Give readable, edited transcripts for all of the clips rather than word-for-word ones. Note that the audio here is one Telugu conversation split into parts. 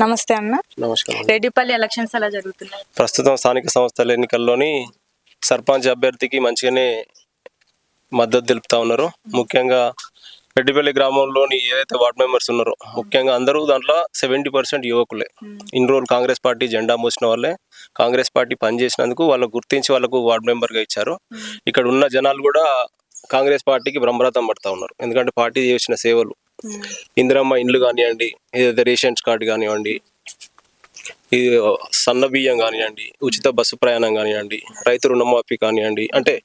నమస్తే అన్న. నమస్కారం. రెడ్డిపల్లి ఎలక్షన్స్ ఎలా జరుగుతున్నాయి? ప్రస్తుతం స్థానిక సంస్థల ఎన్నికల్లోని సర్పంచ్ అభ్యర్థికి మంచిగానే మద్దతు తెలుపుతా ఉన్నారు. ముఖ్యంగా రెడ్డిపల్లి గ్రామంలోని ఏదైతే వార్డు మెంబర్స్ ఉన్నారో ముఖ్యంగా అందరూ దాంట్లో 70% యువకులే. ఇన్ని రోజులు కాంగ్రెస్ పార్టీ జెండా మోసిన వాళ్ళే. కాంగ్రెస్ పార్టీ పనిచేసినందుకు వాళ్ళకు గుర్తించి వాళ్ళకు వార్డు మెంబర్గా ఇచ్చారు. ఇక్కడ ఉన్న జనాలు కూడా కాంగ్రెస్ పార్టీకి బ్రహ్మరథం పడతా ఉన్నారు. ఎందుకంటే పార్టీ చేసిన సేవలు, ఇందిరమ్మ ఇండ్లు కానివ్వండి, ఏదైతే రేషన్స్ కార్డు కానివ్వండి, ఈ సన్న బియ్యం కానివ్వండి, ఉచిత బస్సు ప్రయాణం కానివ్వండి, రైతు రుణమాఫీ కానివ్వండి, అంటే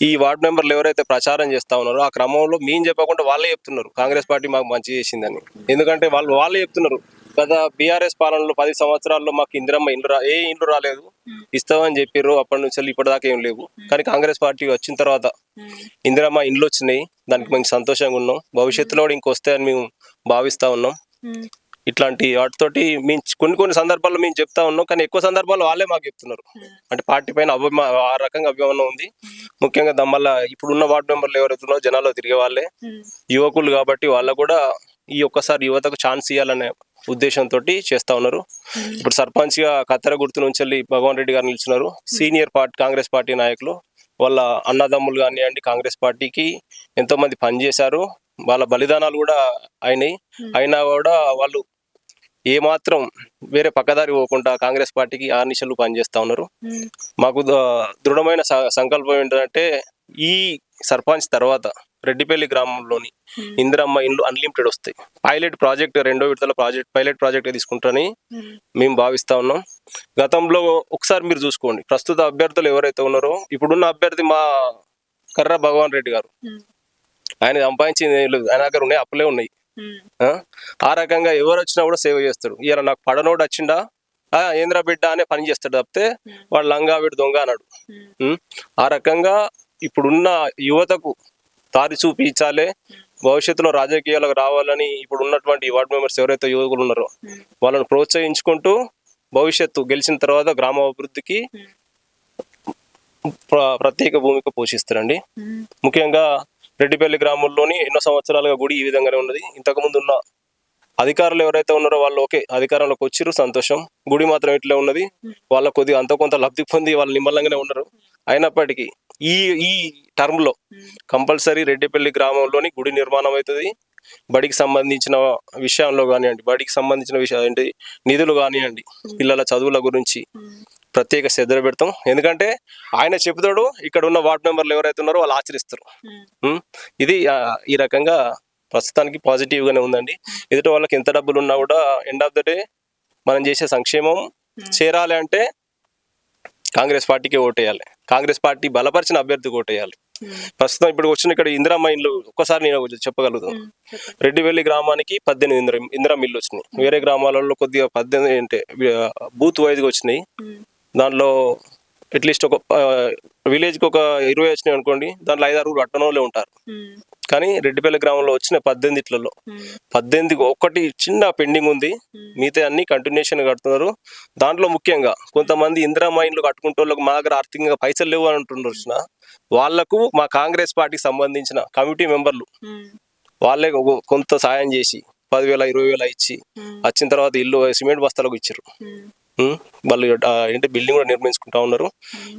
ఈ వార్డు మెంబర్లు ఎవరైతే ప్రచారం చేస్తా ఉన్నారో ఆ క్రమంలో మేము చెప్పకుండా వాళ్ళే చెప్తున్నారు కాంగ్రెస్ పార్టీ మాకు మంచి చేసిందని. ఎందుకంటే వాళ్ళే చెప్తున్నారు గత బీఆర్ఎస్ పాలనలో 10 సంవత్సరాల్లో మాకు ఇందిరమ్మ ఇండ్లు ఏ ఇండ్లు రాలేదు, ఇస్తామని చెప్పారు. అప్పటి నుంచి ఇప్పటిదాకా ఏం లేవు. కానీ కాంగ్రెస్ పార్టీ వచ్చిన తర్వాత ఇందిరమ్మ ఇండ్లు వచ్చినాయి. దానికి మేము సంతోషంగా ఉన్నాం. భవిష్యత్తులో కూడా ఇంకొస్తాయని మేము భావిస్తా ఉన్నాం. ఇట్లాంటి వాటితోటి మేము కొన్ని సందర్భాల్లో మేము చెప్తా ఉన్నాం, కానీ ఎక్కువ సందర్భాల్లో వాళ్ళే మాకు చెప్తున్నారు. అంటే పార్టీ పైన ఆ రకంగా అభిమానం ఉంది. ముఖ్యంగా దమ్మల్ల ఇప్పుడున్న వార్డు మెంబర్లు ఎవరైతే ఉన్నారో జనాల్లో తిరిగే వాళ్ళే యువకులు కాబట్టి వాళ్ళకు కూడా ఈ ఒక్కసారి యువతకు ఛాన్స్ ఇవ్వాలనే ఉద్దేశంతో చేస్తా ఉన్నారు. ఇప్పుడు సర్పంచ్ గా కత్తెర గుర్తు నుంచి వెళ్ళి భగవాన్ రెడ్డి గారు నిలిచినారు. సీనియర్ కాంగ్రెస్ పార్టీ నాయకులు, వాళ్ళ అన్నదమ్ములు కానివ్వండి, కాంగ్రెస్ పార్టీకి ఎంతో మంది పనిచేశారు. వాళ్ళ బలిదానాలు కూడా అయినాయి. అయినా కూడా వాళ్ళు ఏమాత్రం వేరే పక్కదారి పోకుండా కాంగ్రెస్ పార్టీకి ఆర్నిశలు పనిచేస్తా ఉన్నారు. మాకు దృఢమైన సంకల్పం ఏంటంటే ఈ సర్పంచ్ తర్వాత రెడ్డిపల్లి గ్రామంలోని ఇందిరమ్మ ఇండ్లు అన్లిమిటెడ్ వస్తాయి. పైలట్ ప్రాజెక్ట్ 2వ విడతల పైలట్ ప్రాజెక్ట్ తీసుకుంటారని మేము భావిస్తా ఉన్నాం. గతంలో ఒకసారి మీరు చూసుకోండి, ప్రస్తుత అభ్యర్థులు ఎవరైతే ఉన్నారో ఇప్పుడున్న అభ్యర్థి మా కర్ర భగవాన్ రెడ్డి గారు, ఆయన సంపాదించింది ఆయన దగ్గర ఉన్నాయి, అప్పులే ఉన్నాయి. ఆ రకంగా ఎవరు వచ్చినా కూడా సేవ చేస్తాడు. ఇవాళ నాకు పడనోడు వచ్చిండా ఏంద్ర బిడ్డ అనే పని చేస్తాడు తప్పితే వాడు లంగా వీడు దొంగ అన్నాడు. ఆ రకంగా ఇప్పుడున్న యువతకు దారి చూపించాలే, భవిష్యత్తులో రాజకీయాలకు రావాలని ఇప్పుడు ఉన్నటువంటి వార్డు మెంబర్స్ ఎవరైతే యువకులు ఉన్నారో వాళ్ళని ప్రోత్సహించుకుంటూ భవిష్యత్తు గెలిచిన తర్వాత గ్రామ అభివృద్ధికి ప్రత్యేక భూమిక పోషిస్తారండి. ముఖ్యంగా రెడ్డిపల్లి గ్రామంలోని ఎన్నో సంవత్సరాలుగా గుడి ఈ విధంగానే ఉన్నది. ఇంతకుముందు ఉన్న అధికారులు ఎవరైతే ఉన్నారో వాళ్ళు ఓకే అధికారంలోకి వచ్చిర్రు, సంతోషం. గుడి మాత్రం ఇట్లా ఉన్నది. వాళ్ళ కొద్దిగా అంత కొంత లబ్ధి పొంది వాళ్ళు నిమ్మలంగానే ఉన్నారు. అయినప్పటికీ ఈ ఈ టర్మ్ లో కంపల్సరీ రెడ్డిపల్లి గ్రామంలోని గుడి నిర్మాణం అవుతుంది. బడికి సంబంధించిన విషయంలో కానివ్వండి, బడికి సంబంధించిన విషయం ఏంటి నిధులు కానివ్వండి, పిల్లల చదువుల గురించి ప్రత్యేక శ్రద్ధ పెడతాం. ఎందుకంటే ఆయన చెబుతాడు, ఇక్కడ ఉన్న వార్డు మెంబర్లు ఎవరైతే ఉన్నారో వాళ్ళు ఆచరిస్తారు. ఇది ఈ రకంగా ప్రస్తుతానికి పాజిటివ్ గానే ఉందండి. ఎదుటి వాళ్ళకి ఎంత డబ్బులు ఉన్నా కూడా ఎండ్ ఆఫ్ ద డే మనం చేసే సంక్షేమం చేరాలి అంటే కాంగ్రెస్ పార్టీకి ఓటేయాలి. కాంగ్రెస్ పార్టీ బలపరిచిన అభ్యర్థికి ఓటేయాలి. ప్రస్తుతం ఇప్పుడు వచ్చిన ఇక్కడ ఇందిరమ్మ ఇల్లు ఒక్కసారి నేను చెప్పగలుగుతాను. రెడ్డిపల్లి గ్రామానికి 18 ఇందిరమ్మ ఇల్లు వచ్చినాయి. వేరే గ్రామాలలో కొద్దిగా 18 అంటే బూత్ వైజ్గా వచ్చినాయి. దాంట్లో అట్లీస్ట్ ఒక విలేజ్కి ఒక 20 వచ్చినాయి అనుకోండి, దాంట్లో 5-6 అట్టనోళ్ళే ఉంటారు. కానీ రెడ్డిపల్లి గ్రామంలో వచ్చిన 18 18 ఒకటి చిన్న పెండింగ్ ఉంది. మిగతా అన్ని కంటిన్యూషన్ కడుతున్నారు. దాంట్లో ముఖ్యంగా కొంతమంది ఇందిరమ్మ ఇండ్లు కట్టుకుంటోళ్ళకు మా దగ్గర ఆర్థికంగా పైసలు లేవు అని అంటున్నారు. వాళ్లకు మా కాంగ్రెస్ పార్టీకి సంబంధించిన కమిటీ మెంబర్లు వాళ్ళే కొంత సాయం చేసి 10,000 20,000 ఇచ్చి వచ్చిన తర్వాత ఇల్లు సిమెంట్ బస్తాలకు ఇచ్చారు. వాళ్ళు ఏంటి బిల్డింగ్ కూడా నిర్మించుకుంటా ఉన్నారు.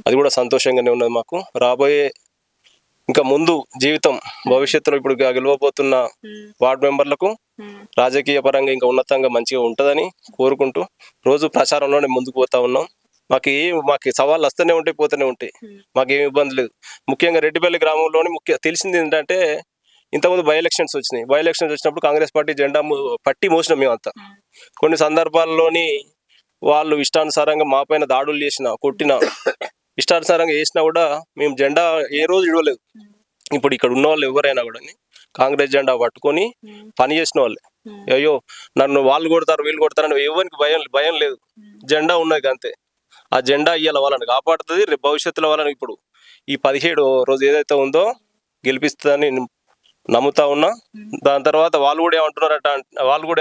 అది కూడా సంతోషంగానే ఉన్నది మాకు. రాబోయే ఇంకా ముందు జీవితం భవిష్యత్తులో ఇప్పుడు గెలవబోతున్న వార్డు మెంబర్లకు రాజకీయ పరంగా ఇంకా ఉన్నతంగా మంచిగా ఉంటుందని కోరుకుంటూ రోజు ప్రచారంలోనే ముందుకు పోతా ఉన్నాం. మాకు సవాళ్ళు వస్తూనే ఉంటాయి, పోతూనే ఉంటాయి. మాకేం ఇబ్బంది లేదు. ముఖ్యంగా రెడ్డిపల్లి గ్రామంలోని తెలిసింది ఏంటంటే ఇంతకుముందు బై ఎలక్షన్స్ వచ్చినప్పుడు కాంగ్రెస్ పార్టీ జెండా పట్టి మోసినాం మేమంతా. కొన్ని సందర్భాల్లోని వాళ్ళు ఇష్టానుసారంగా మా పైన దాడులు చేసిన, కొట్టిన, ఇష్టానుసారంగా చేసినా కూడా మేము జెండా ఏ రోజు ఇడవలేదు. ఇప్పుడు ఇక్కడ ఉన్న వాళ్ళు ఎవరైనా కూడా కాంగ్రెస్ జెండా పట్టుకొని పని చేసిన వాళ్ళే. అయ్యో నన్ను వాళ్ళు కొడతారు వీళ్ళు కొడతారని ఎవరికి భయం లేదు. జెండా ఉన్నది అంతే. ఆ జెండా ఇవాళ వాళ్ళని కాపాడుతుంది. రేపు భవిష్యత్తులో వాళ్ళని ఇప్పుడు ఈ 17వ రోజు ఏదైతే ఉందో గెలిపిస్తుందని నమ్ముతా ఉన్నా. దాని తర్వాత వాళ్ళు కూడా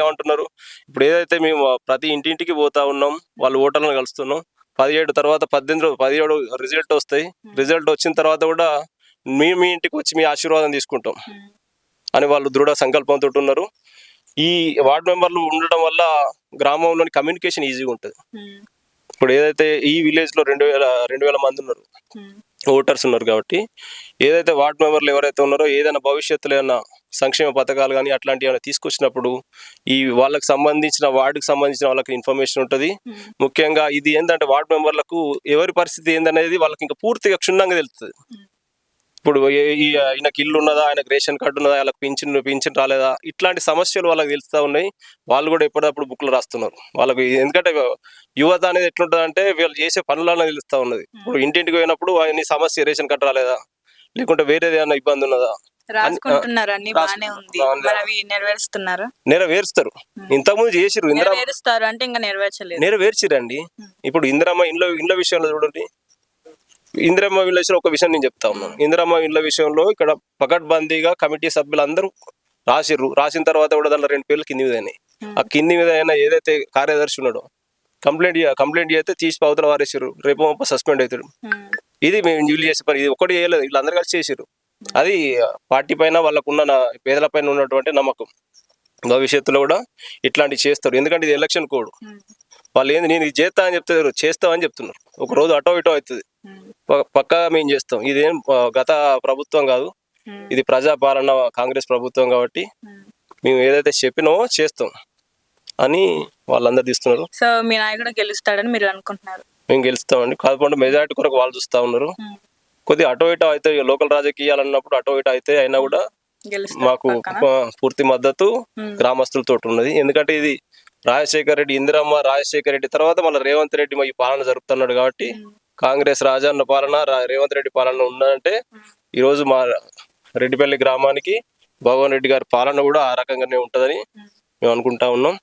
ఏమంటున్నారు, ఇప్పుడు ఏదైతే మేము ప్రతి ఇంటింటికి పోతా ఉన్నాం, వాళ్ళు ఓటర్లను కలుస్తున్నాం. 17 తర్వాత 17 రిజల్ట్ వస్తాయి. రిజల్ట్ వచ్చిన తర్వాత కూడా మీ ఇంటికి వచ్చి మీ ఆశీర్వాదం తీసుకుంటాం అని వాళ్ళు దృఢ సంకల్పంతో ఉన్నారు. ఈ వార్డు మెంబర్లు ఉండడం వల్ల గ్రామంలోని కమ్యూనికేషన్ ఈజీగా ఉంటుంది. ఇప్పుడు ఏదైతే ఈ విలేజ్ లో 2,000 మంది ఉన్నారు, ఓటర్స్ ఉన్నారు కాబట్టి ఏదైతే వార్డు మెంబర్లు ఎవరైతే ఉన్నారో ఏదైనా భవిష్యత్తులో ఏమైనా సంక్షేమ పథకాలు కానీ అట్లాంటివి ఏమైనా తీసుకొచ్చినప్పుడు ఈ వాళ్ళకి సంబంధించిన వార్డుకి సంబంధించిన వాళ్ళకి ఇన్ఫర్మేషన్ ఉంటుంది. ముఖ్యంగా ఇది ఏంటంటే వార్డు మెంబర్లకు ఎవరి పరిస్థితి ఏందనేది వాళ్ళకి ఇంకా పూర్తిగా క్షుణ్ణంగా తెలుస్తుంది. ఇప్పుడు ఈయనకి ఇల్లు ఉన్నదా, ఆయనకు రేషన్ కార్డు ఉన్నదా, వాళ్ళకి పింఛన్ రాలేదా, ఇట్లాంటి సమస్యలు వాళ్ళకి తెలుస్తూ ఉన్నాయి. వాళ్ళు కూడా ఎప్పటికప్పుడు బుక్లు రాస్తున్నారు వాళ్ళకి. ఎందుకంటే యువత అనేది ఎట్లుంటుంది అంటే వీళ్ళు చేసే పనులనే తెలుస్తూ ఉన్నది. ఇప్పుడు ఇంటింటికి పోయినప్పుడు ఆయన సమస్య రేషన్ కార్డు రాలేదా, లేకుంటే వేరేది ఏమైనా ఇబ్బంది ఉన్నదా రాసుకుంటున్నారు. అన్ని బాగానే ఉంది, మరి అవి నెరవేరుస్తున్నారు. నెరవేరుస్తారు. ఇంతకుముందు చేసిరు, నెరవేరుస్తారు అంటే ఇంకా నెరవేర్చిరండి. ఇప్పుడు ఇందిరమ్మ ఇండ్ల విషయంలో చూడండి. ఇందిరమ్మ విలేజ్ లో ఒక విషయం నేను చెప్తా ఉన్నాను. ఇందిరమ్మ ఇళ్ళ విషయంలో ఇక్కడ పకడ్బందీగా కమిటీ సభ్యులందరూ రాసిన తర్వాత కూడా దాంట్లో 2 పేర్లు కింది మీద అయినాయి. ఆ కింది మీద అయినా ఏదైతే కార్యదర్శి ఉన్నాడో కంప్లైంట్ చేస్తే తీసి పవతల వారేసారు, రేపు సస్పెండ్ అవుతాడు. ఇది మేము వీళ్ళు చేసే పని, ఇది ఒకటి చేయలేదు, వీళ్ళందరూ కలిసి చేసారు. అది పార్టీ పైన వాళ్ళకున్న పేదల పైన ఉన్నటువంటి నమ్మకం. భవిష్యత్తులో కూడా ఇట్లాంటివి చేస్తారు. ఎందుకంటే ఇది ఎలక్షన్ కోడ్. వాళ్ళు ఏంది నేను ఇది చేస్తా అని చెప్తారు, చేస్తామని చెప్తున్నారు. ఒక రోజు అటో ఇటో అవుతుంది, పక్కా మేము చేస్తాం. ఇదేం గత ప్రభుత్వం కాదు, ఇది ప్రజాపాలన కాంగ్రెస్ ప్రభుత్వం కాబట్టి మేము ఏదైతే చెప్పినామో చేస్తాం అని వాళ్ళందరూ తీస్తున్నారు. సో మీ నాయకుడు గెలుస్తాడని మీరు అనుకుంటున్నారు? మేము గెలుస్తామండి. కాకపోతే మెజారిటీ కొరకు వాళ్ళు చూస్తా ఉన్నారు. కొద్దిగా అటో ఇటో అయితే లోకల్ రాజకీయాలన్నప్పుడు అటో ఇటో అయితే అయినా కూడా మాకు పూర్తి మద్దతు గ్రామస్తులతో ఉన్నది. ఎందుకంటే ఇది రాజశేఖర రెడ్డి, ఇందిరమ్మ రాజశేఖర రెడ్డి తర్వాత మళ్ళీ రేవంత్ రెడ్డి ఈ పాలన జరుపుతున్నాడు కాబట్టి కాంగ్రెస్ రాజన్న పాలన, రేవంత్ రెడ్డి పాలన ఉన్నదంటే ఈరోజు మా రెడ్డిపల్లి గ్రామానికి భగవాన్ రెడ్డి గారి పాలన కూడా ఆ రకంగానే ఉంటుందని మేము అనుకుంటా ఉన్నాం.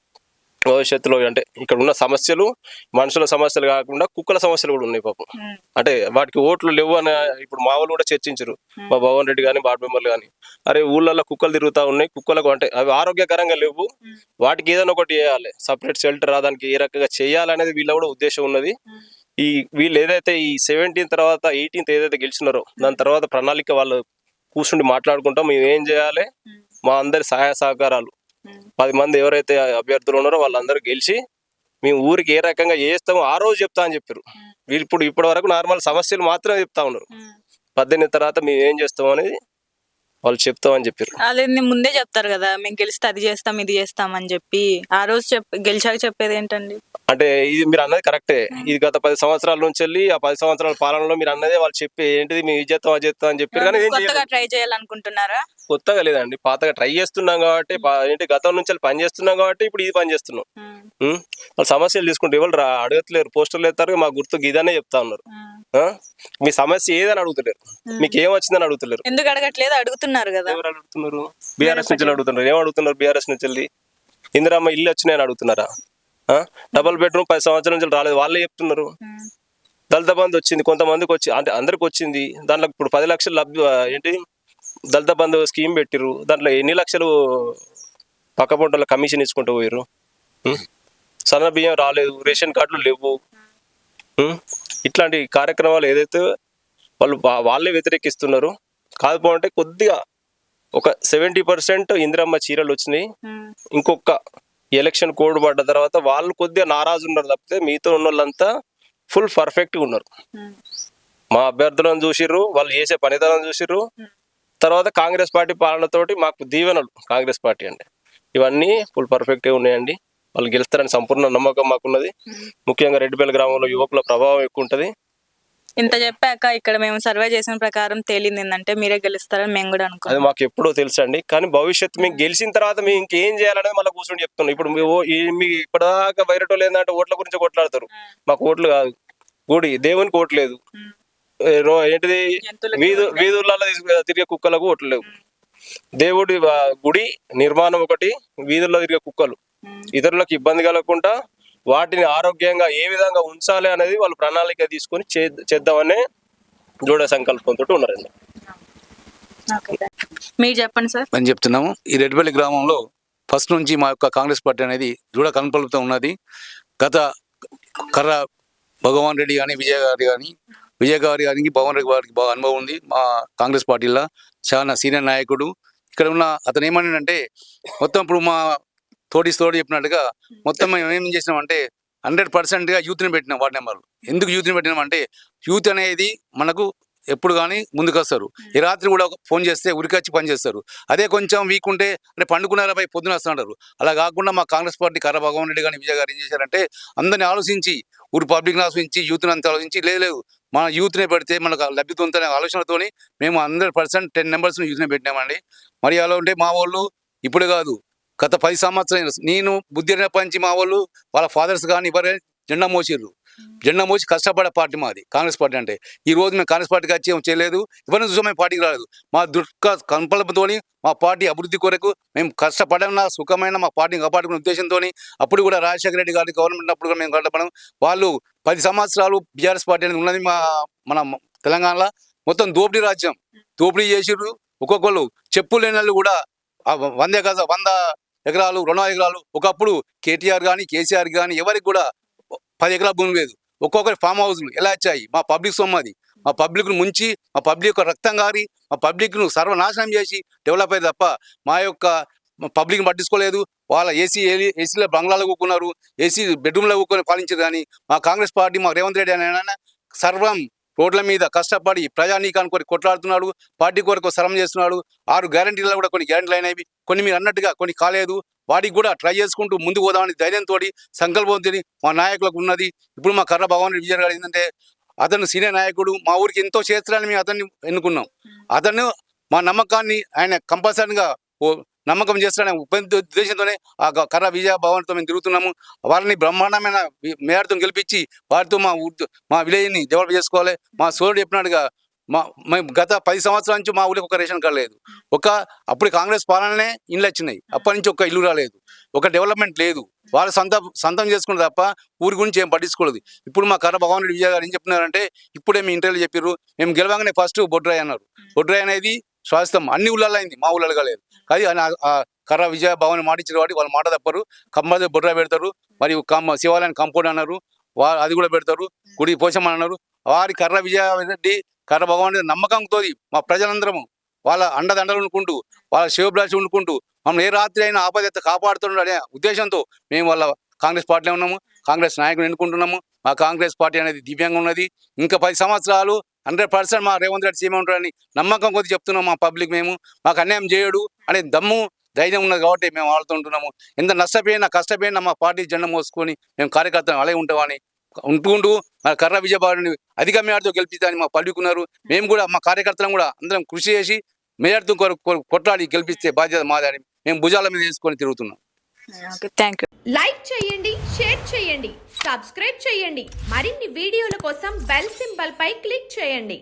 భవిష్యత్తులో అంటే ఇక్కడ ఉన్న సమస్యలు మనుషుల సమస్యలు కాకుండా కుక్కల సమస్యలు కూడా ఉన్నాయి పాపం. అంటే వాటికి ఓట్లు లేవు అని ఇప్పుడు మా వాళ్ళు కూడా చర్చించారు, మా భగవాన్ రెడ్డి కానీ వార్డు మెంబర్లు కానీ. అరే ఊళ్ళల్లో కుక్కలు తిరుగుతా ఉన్నాయి, కుక్కలకు అంటే అవి ఆరోగ్యకరంగా లేవు, వాటికి ఏదైనా ఒకటి చేయాలి, సపరేట్ షెల్టర్ దానికి ఏ రకంగా చేయాలనేది వీళ్ళ కూడా ఉద్దేశం ఉన్నది. వీళ్ళు ఏదైతే ఈ 17 తర్వాత 18 ఏదైతే గెలిచినారో దాని తర్వాత ప్రణాళిక వాళ్ళు కూర్చుండి మాట్లాడుకుంటాం. మేము ఏం చేయాలి, మా అందరి సహాయ సహకారాలు 10 మంది ఎవరైతే అభ్యర్థులు ఉన్నారో వాళ్ళందరూ గెలిచి మేము ఊరికి ఏ రకంగా చేస్తామో ఆ రోజు చెప్తా అని చెప్పారు. వీళ్ళు ఇప్పటి వరకు నార్మల్ సమస్యలు మాత్రమే చెప్తా ఉన్నారు. 18 తర్వాత మేము ఏం చేస్తాం అనేది వాళ్ళు చెప్తామని చెప్పారు. అదే ముందే చెప్తారు కదా, మేము గెలిస్తే అది చేస్తాం ఇది చేస్తాం అని చెప్పి. ఆ రోజు గెలిచాక చెప్పేది ఏంటండి? అంటే ఇది మీరు అన్నది కరెక్టే. ఇది గత 10 సంవత్సరాల నుంచి వెళ్ళి ఆ 10 సంవత్సరాల పాలనలో మీరు అన్నదే వాళ్ళు చెప్పి ఏంటిది మేము ఇది చేస్తాం అది చేస్తాం అని చెప్పారు. కానీ కొత్తగా ట్రై చేయాలనుకుంటున్నారా? కొత్తగా లేదండి, పాతగా ట్రై చేస్తున్నాం కాబట్టి, ఏంటి గతం నుంచి పని చేస్తున్నాం కాబట్టి ఇప్పుడు ఇది పని చేస్తున్నాం. వాళ్ళు సమస్యలు తీసుకుంటే ఎవరు అడగట్లేరు, పోస్టర్లు ఎత్తారు, మా గుర్తుకు ఇదనే చెప్తా ఉన్నారు. మీ సమస్య ఏదని అడుగుతలేరు, మీకు ఏం వచ్చిందని అడుగుతలేరు. ఎందుకు అడగట్లేదు? అడుగుతున్నారు కదా. ఎవరు అడుగుతున్నారు? బీఆర్ఎస్ నుంచి అడుగుతున్నారు. ఏం అడుగుతున్నారు? బీఆర్ఎస్ నుంచి వెళ్ళి ఇందిరమ్మ ఇల్లు వచ్చినాయని అడుగుతున్నారా? డబుల్ బెడ్రూమ్ 10 సంవత్సరాల నుంచి రాలేదు, వాళ్ళే చెప్తున్నారు. దళిత బంధు వచ్చింది, కొంతమందికి వచ్చి అంటే అందరికి వచ్చింది. దాంట్లో ఇప్పుడు 10 లక్షలు ఏంటి దళిత బంధు స్కీమ్ పెట్టిరు. దాంట్లో ఎన్ని లక్షలు పక్క పొంటల కమిషన్ ఇచ్చుకుంటూ పోయారు. సన్న బియ్యం రాలేదు, రేషన్ కార్డులు లేవు. ఇట్లాంటి కార్యక్రమాలు ఏదైతే వాళ్ళే వ్యతిరేకిస్తున్నారు. కాకపోతే కొద్దిగా ఒక 70% ఇందిరమ్మ చీరలు వచ్చినాయి. ఇంకొక ఎలక్షన్ కోడ్ పడ్డ తర్వాత వాళ్ళు కొద్దిగా నారాజు ఉన్నారు తప్పితే మిగతా ఉన్న వాళ్ళంతా ఫుల్ పర్ఫెక్ట్గా ఉన్నారు. మా అభ్యర్థులను చూసిర్రు, వాళ్ళు చేసే పనితనం చూసిర్రు. తర్వాత కాంగ్రెస్ పార్టీ పాలనతోటి మాకు దీవెనలు, కాంగ్రెస్ పార్టీ అంటే ఇవన్నీ ఫుల్ పర్ఫెక్ట్గా ఉన్నాయండి. వాళ్ళు గెలుస్తారని సంపూర్ణ నమ్మకం మాకున్నది. ముఖ్యంగా రెడ్డిపల్లి గ్రామంలో యువకుల ప్రభావం ఎక్కువ ఉంటుంది. ఇంత చెప్పాక ఇక్కడ మేము సర్వే చేసిన ప్రకారం తేలింది ఏంటంటే మీరే గెలుస్తారని మేము కూడా అనుకున్నాం. అది మాకు ఎప్పుడో తెలుసండి. కానీ భవిష్యత్తు మేము గెలిచిన తర్వాత మేము ఇంకేం చేయాలనేది మళ్ళీ కూర్చొని చెప్తున్నాం. ఇప్పుడు మీ ఇప్పటిదాకా బయటోళ్ళు ఏంటంటే ఓట్ల గురించి కొట్లాడతారు. మాకు ఓట్లు కాదు, గుడి దేవునికి ఓట్లు లేదు. ఏంటిది వీధులలో తిరిగే కుక్కలకు ఓట్లు లేవు. దేవుడి గుడి నిర్మాణం ఒకటి, వీధుల్లో తిరిగే కుక్కలు ఇతరులకు ఇబ్బంది కలగకుండా వాటిని ఆరోగ్యంగా ఏ విధంగా ఉంచాలి అనేది వాళ్ళు ప్రణాళిక తీసుకొని చేద్దామనే దృఢ సంకల్పంతో ఉన్నారండి. మీరు చెప్పండి సార్. మేము చెప్తున్నాము, ఈ రెడ్డిపల్లి గ్రామంలో ఫస్ట్ నుంచి మా యొక్క కాంగ్రెస్ పార్టీ అనేది దృఢ సంకల్పంతో ఉన్నది. గత కర్ర భగవాన్ రెడ్డి కానీ విజయ్ గారికి భగవాన్ రెడ్డి గారికి బాగా అనుభవం ఉంది. మా కాంగ్రెస్ పార్టీలో చాలా సీనియర్ నాయకుడు. ఇక్కడ ఉన్న అతను ఏమన్నాడంటే మొత్తం ఇప్పుడు మా తోటి చెప్పినట్టుగా మొత్తం మేము ఏం చేసినామంటే 100%గా యూత్ని పెట్టినాం వార్డు నెంబర్లు. ఎందుకు యూత్ని పెట్టినామంటే యూత్ అనేది మనకు ఎప్పుడు కానీ ముందుకు వస్తారు. ఈ రాత్రి కూడా ఫోన్ చేస్తే ఉరికొచ్చి పని చేస్తారు. అదే కొంచెం వీక్ ఉంటే అంటే పండుకున్నారా పై పొద్దున వస్తుంటారు. అలా కాకుండా మా కాంగ్రెస్ పార్టీ కర్ర భగవాన్ రెడ్డి కానీ విజయ్ గారు ఏం చేశారంటే అందరిని ఆలోచించి ఊరు పబ్లిక్ని ఆలోచించి యూత్ని అంతా ఆలోచించి లేదు మన యూత్నే పెడితే మనకు లబ్ధి ఉందనే ఆలోచనతోని మేము 100% 10 మెంబర్స్ని యూత్నే పెట్టినామండి. మరి అలా ఉంటే మా వాళ్ళు ఇప్పుడు కాదు గత 10 సంవత్సరాలు నేను బుద్ధి పంచి మా వాళ్ళు వాళ్ళ ఫాదర్స్ కానీ ఎవరైనా జెండా మోసి కష్టపడే పార్టీ మాది కాంగ్రెస్ పార్టీ. అంటే ఈ రోజు మేము కాంగ్రెస్ పార్టీకి వచ్చి ఏం చేయలేదు, ఎవరిని చూసాం మేము పార్టీకి రాలేదు. మా సంకల్పంతో మా పార్టీ అభివృద్ధి కొరకు మేము కష్టపడిన సుఖమైన మా పార్టీని కాపాడుకునే ఉద్దేశంతో అప్పుడు కూడా రాజశేఖర రెడ్డి గారి గవర్నమెంట్ అప్పుడు కూడా మేము కష్టపడడం. వాళ్ళు 10 సంవత్సరాలు బీఆర్ఎస్ పార్టీ అనేది ఉన్నది మన తెలంగాణలో మొత్తం దోపిడీ చేసిర్రు. ఒక్కొక్కళ్ళు చెప్పులు లేని వాళ్ళు కూడా 100 ఎకరాలు 200 ఎకరాలు ఒకప్పుడు కేటీఆర్ కానీ కేసీఆర్ కానీ ఎవరికి కూడా 10 ఎకరాల భూమి లేదు. ఒక్కొక్కరి ఫామ్ హౌస్లు ఎలా వచ్చాయి? మా పబ్లిక్ సొమ్మది. మా పబ్లిక్ను ముంచి మా పబ్లిక్ రక్తం గారి మా పబ్లిక్ను సర్వనాశనం చేసి డెవలప్ అయ్యి తప్ప మా యొక్క పబ్లిక్ని పట్టించుకోలేదు. వాళ్ళ ఏసీలో బంగ్లాలో కూకున్నారు, ఏసీ బెడ్రూమ్లో కూకొని పాలించారు. కానీ మా కాంగ్రెస్ పార్టీ మా రేవంత్ రెడ్డి అని సర్వం రోడ్ల మీద కష్టపడి ప్రజానీకాన్ని కొరకు కొట్లాడుతున్నాడు, పార్టీ కొరకు శ్రమ చేస్తున్నాడు. 6 గ్యారంటీలలో కూడా కొన్ని గ్యారంటీలు అయినవి, కొన్ని మీరు అన్నట్టుగా కొన్ని కాలేదు. వాటికి కూడా ట్రై చేసుకుంటూ ముందుకు పోదామని ధైర్యంతో సంకల్పంతో మా నాయకులకు ఉన్నది. ఇప్పుడు మా కర్ర భగవాన్ రెడ్డి విజయ్ గారు ఏంటంటే అతను సీనియర్ నాయకుడు, మా ఊరికి ఎంతో చేస్తారని మేము అతన్ని ఎన్నుకున్నాం. అతను మా నమ్మకాన్ని ఆయన కంపల్సరీగా నమ్మకం చేస్తాడనే ఉద్దేశంతోనే ఆ కర్ర విజయ భవన్తో మేము తిరుగుతున్నాము. వారిని బ్రహ్మాండమైన మేరతో గెలిపించి వారితో మా విలేజ్ని డెవలప్ చేసుకోవాలి. మా సోదరుడు చెప్పినట్టుగా మేము గత 10 సంవత్సరాల నుంచి మా ఊరికి ఒక రేషన్ కార్డు లేదు. అప్పుడు కాంగ్రెస్ పాలననే ఇండ్లు వచ్చినాయి, అప్పటి నుంచి ఒక ఇల్లు రాలేదు, ఒక డెవలప్మెంట్ లేదు. వాళ్ళు సొంతం చేసుకున్నారు తప్ప ఊరి గురించి ఏం పట్టించుకోలేదు. ఇప్పుడు మా కర్ర భగవాన్ రెడ్డి విజయ్ గారు ఏం చెప్తున్నారంటే ఇప్పుడే మీ ఇంటర్వ్యూలో చెప్పారు, మేము గెలవగానే ఫస్ట్ బొడ్రాయి అన్నారు. బొడ్రాయి అనేది శాశ్వతం అన్ని ఊళ్ళల్లో అయింది, మా ఊళ్ళగా లేదు. కానీ కర్ర విజయ భవన్ మాట ఇచ్చారు కాబట్టి వాళ్ళు మాట తప్పరు. కంపల్సరీ బొడ్రాయి పెడతారు. మరియు శివాలయాన్ని కంపౌండ్ అన్నారు, అది కూడా పెడతారు. గుడి పోషమని అన్నారు. వారి కర్ర విజయ రెడ్డి కర్ర భగవాన్ నమ్మకంతో మా ప్రజలందరము వాళ్ళ అండదండలు ఉండుకుంటూ వాళ్ళ శివభిలాషి ఉండుకుంటూ మమ్మల్ని ఏ రాత్రి అయినా ఆపద కాపాడుతున్నాడు అనే ఉద్దేశంతో మేము వాళ్ళ కాంగ్రెస్ పార్టీలో ఉన్నాము, కాంగ్రెస్ నాయకులు ఎన్నుకుంటున్నాము. మా కాంగ్రెస్ పార్టీ అనేది దివ్యంగా ఉన్నది. ఇంకా 10 సంవత్సరాలు 100% మా రేవంత్ రెడ్డి సీఎం ఉంటాడని నమ్మకం కొద్ది చెప్తున్నాం. మా పబ్లిక్ మేము మాకు అన్యాయం చేయడు అనే దమ్ము ధైర్యం ఉన్నది కాబట్టి మేము ఆడుతుంటున్నాము. ఎంత నష్టపోయినా కష్టపోయినా మా పార్టీ జెండా మోసుకొని మేము కార్యకర్తలు అలాగే ఉంటామని ఉంటూ కర్ర విజయభావాన్ని అధిక మేరతో గెలిపిస్తామని మా పలుకున్నారు. మేము కూడా మా కార్యకర్తలను కూడా అందరం కృషి చేసి మేరతో కొట్లాడి గెలిపిస్తే బాధ్యత మాదని మేము భుజాల మీద వేసుకొని తిరుగుతున్నాం. Thank you. లైక్ చేయండి, షేర్ చేయండి, సబ్స్క్రైబ్ చేయండి. మరిన్ని వీడియోల కోసం బెల్ సింబల్ పై క్లిక్ చేయండి.